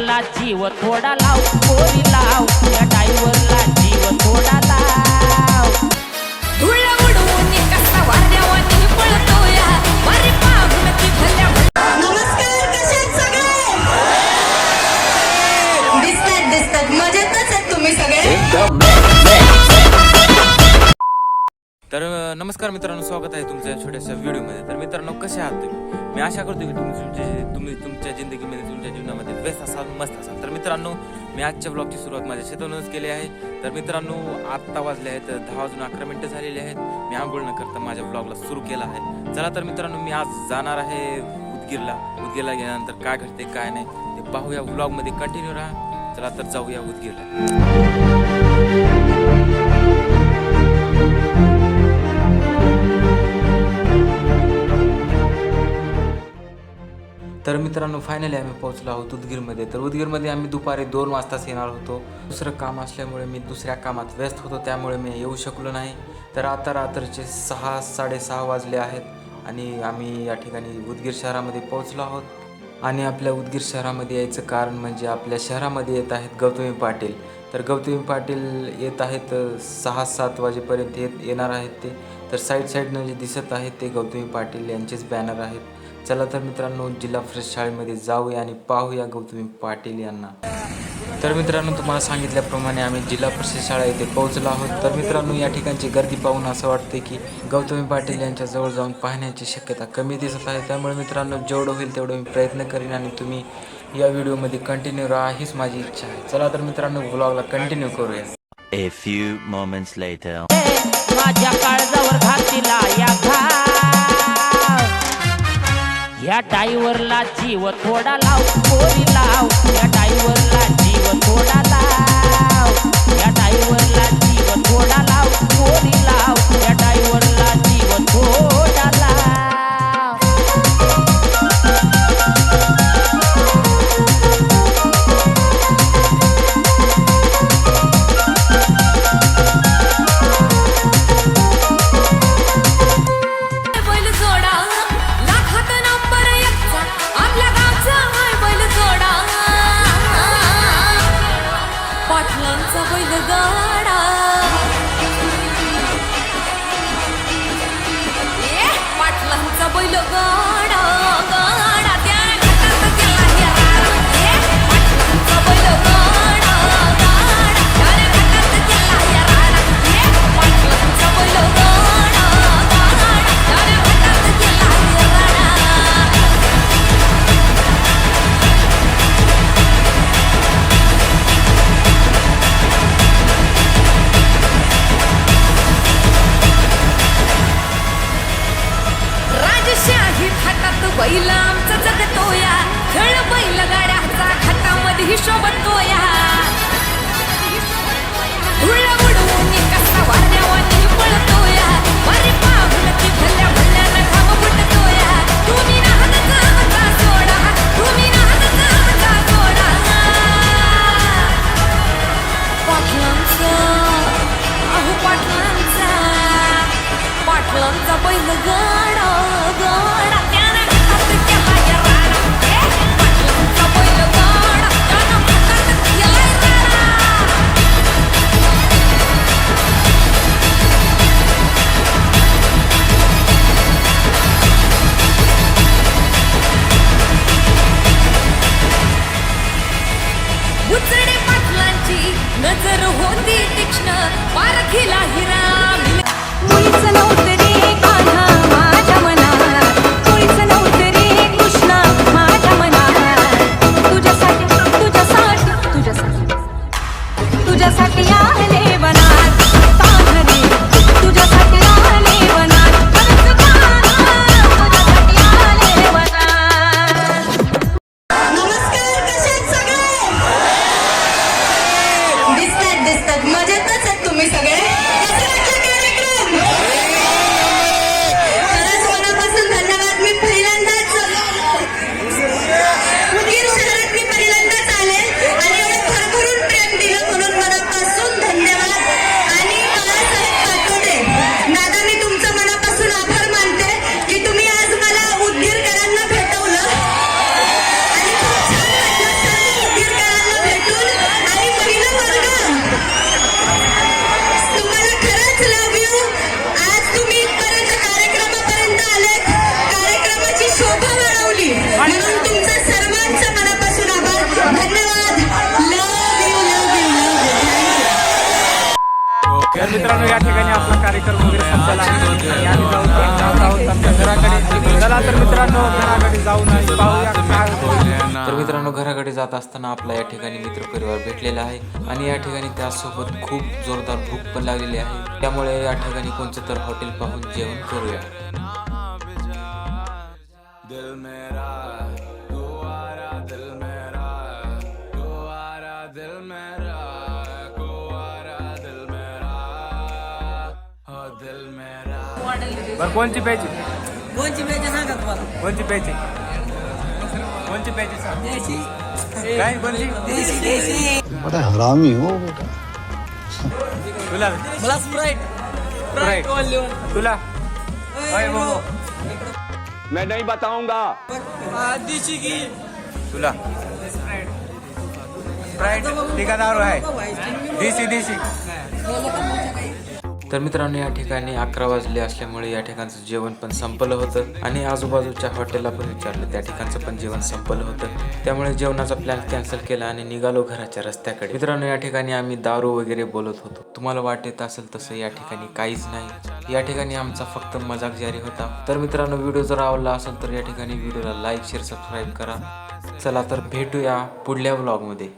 जीव थोडा लाव पोरी लाव या ड्रायव्हरला जीव थोडा लाव धुळ उडवून कसा वाऱ्यावानी पळतोया वारी पाहून ती भल्या नमस्कार, कसे आहेत सगळे? दिसतात मजेतच आहेत तुम्ही सगळे? तर नमस्कार मित्रांनो, स्वागत आहे तुमच्या छोट्याशा व्हिडिओमध्ये. तर मित्रांनो, कसे आहात तुम्ही? मी आशा करतो की तुम्ही तुमच्या जिंदगीमध्ये, तुमच्या जीवनामध्ये व्यस्त असाल, मस्त असाल. तर मित्रांनो, मी आजच्या ब्लॉगची सुरुवात माझ्या शेतातूनच केली आहे. तर मित्रांनो, आत्ता वाजले आहेत 10:11 झालेले आहेत. मी आंघोळ न करता माझ्या ब्लॉगला सुरू केला आहे. चला तर मित्रांनो, मी आज जाणार आहे उदगीरला गेल्यानंतर काय घडते काय नाही ते पाहूया. ब्लॉगमध्ये कंटिन्यू राहा. चला तर जाऊया उदगीरला. तर मित्रांनो, फायनली आम्ही पोहोचलो आहोत उदगीरमध्ये. तर उदगीरमध्ये आम्ही दुपारी 2 वाजताच येणार होतो. दुसरं काम असल्यामुळे मी दुसऱ्या कामात व्यस्त होतो, त्यामुळे मी येऊ शकलो नाही. तर आता रात्रीचे 6-6:30 वाजले आहेत आणि आम्ही या ठिकाणी उदगीर शहरामध्ये पोहोचलो आहोत. आणि आपल्या उदगीर शहरामध्ये यायचं कारण म्हणजे आपल्या शहरामध्ये येत आहेत गौतमी पाटील. तर गौतमी पाटील येत आहेत 6-7 वाजेपर्यंत येणार आहेत ते. तर साईडनं जे दिसत आहेत ते गौतमी पाटील यांचेच बॅनर आहेत. चला तर मित्रांनो, जिल्हा परिषद शाळेमध्ये जाऊया आणि पाहूया गौतमी पाटील यांना. तर मित्रांनो, तुम्हाला सांगितल्याप्रमाणे आम्ही जिल्हा परिषद शाळा येथे पोहोचलो आहोत. तर मित्रांनो, या ठिकाणची गर्दी पाहून असं वाटते की गौतमी पाटील यांच्या जवळ जाऊन पाहण्याची शक्यता कमी दिसत आहे. त्यामुळे मित्रांनो, जेवढं होईल तेवढं मी प्रयत्न करीन आणि तुम्ही या व्हिडिओमध्ये कंटिन्यू राहा, हीच माझी इच्छा आहे. चला तर मित्रांनो, व्लॉगला कंटिन्यू करूया. A few moments later. माझ्या काळजावर घातीला या ड्रायव्हरला जीव थोडा लाव पोरी लाव या ड्रायव्हरला जीव थोडा लाव या ड्रायव्हरला जीव थोडा लाव पोरी लाव या ड्रायव्हरला जीव थोडा लाव. बैल जोडा लाखात नंबर एकचा आपल्या गावचा हाय बैल जोडा पाटलांचा बैल गाडा पाटलांचा बैल गाडा गाडा त्या घाटात गेला या पाटलांचा बैल गाडा गाडा त्या घाटात गेला या पाटलांचा बैल गाडा गाडा त्या घाटात गेला या राजशाही थाटात बैल आमचा जगतोया खेळ बैल गाड्याचा खाटामध्ये शोभतोया धुळ उडवून कसा वाऱ्यावानी पळतोया वारी पाहून ती भल्या भल्यानं घाम फुटतोया तुम्ही नाहनचा आमचा सोडा तुम्ही नाहनचा आमचा सोडा पाटलांचा अहो पाटलांचा बैल गाडा गाडा त्यानं हातात केला या राडा पाटलांचा बैल गाडा त्यानं हातात केला राडा. उचडे पाटलांची नजर होती तीक्ष्ण पारखीला हिरा मुलीच नव्हतं रे कान्हा माझ्या मनात मुलीच नव्हतं रे कृष्णा माझ्या मनात तुझ्यासाठी आले वनात पाहणे तुझ्यासाठी आले वनात तुझ्यासाठी आले वनात. नमस्कार, कसे आहेत सगळे? दिसतात मजेतच आहेत तुम्ही सगळे? कसं वाटलं कार्यक्रम? खरंच मनापासून धन्यवाद. मी पहिल्यांदाच उदगीर शहरात मी पहिल्यांदाच आले आणि एवढं भरभरून प्रेम दिलं म्हणून मनापासून धन्यवाद. आणि बाळासाहेब पाटोडे दादा, मी तुमचं मनापासून आभार मानते की तुम्ही आज मला उदगीरकरांना भेटवलं आणि खूप छान वाटलं. सर्व उदगीरकर मित्रांनो या ठिकाणी आपला कार्यक्रम वगैरे संपला आहे आणि आम्ही जात आहोत आमच्या घराकडे. चला तर मित्रांनो घराकडे जाऊन आणि पाहूया काय होतं. तर मित्रांनो घराकडे जात असताना आपला या ठिकाणी मित्रपरिवार भेटलेला आहे आणि या ठिकाणी त्यासोबत खूप जोरदार भूक पण लागलेली आहे. त्यामुळे या ठिकाणी कोणतं तर हॉटेल पाहून जेवण करूया. बरं कोणची प्यायची सांगा तुम्हाला. कोणची प्यायची सांग. काय कोणची बड़ा हरामी हो बेटा. तुला मला स्प्राइट तुला ओय मोमो मैं नहीं बताऊंगा. तुला स्प्राइट ठिकाणावर आहे. देशी तर मित्रांनो या ठिकाणी 11 वाजले असल्यामुळे या ठिकाणचं जेवण पण संपलं होतं आणि आजूबाजूच्या हॉटेलला पण विचारलं, त्या ठिकाणचं पण जेवण संपलं होतं. त्यामुळे जेवणाचा प्लॅन कॅन्सल केला आणि निघालो घराच्या रस्त्याकडे. मित्रांनो या ठिकाणी आम्ही दारू वगैरे बोलत होतो. तुम्हाला वाटत असेल तसं या ठिकाणी काहीच नाही. या ठिकाणी आमचा फक्त मजाक जारी होता. तर मित्रांनो व्हिडिओ जर आवडला असेल तर या ठिकाणी व्हिडिओला लाईक शेअर सबस्क्राईब करा. चला तर भेटूया पुढल्या व्लॉगमध्ये.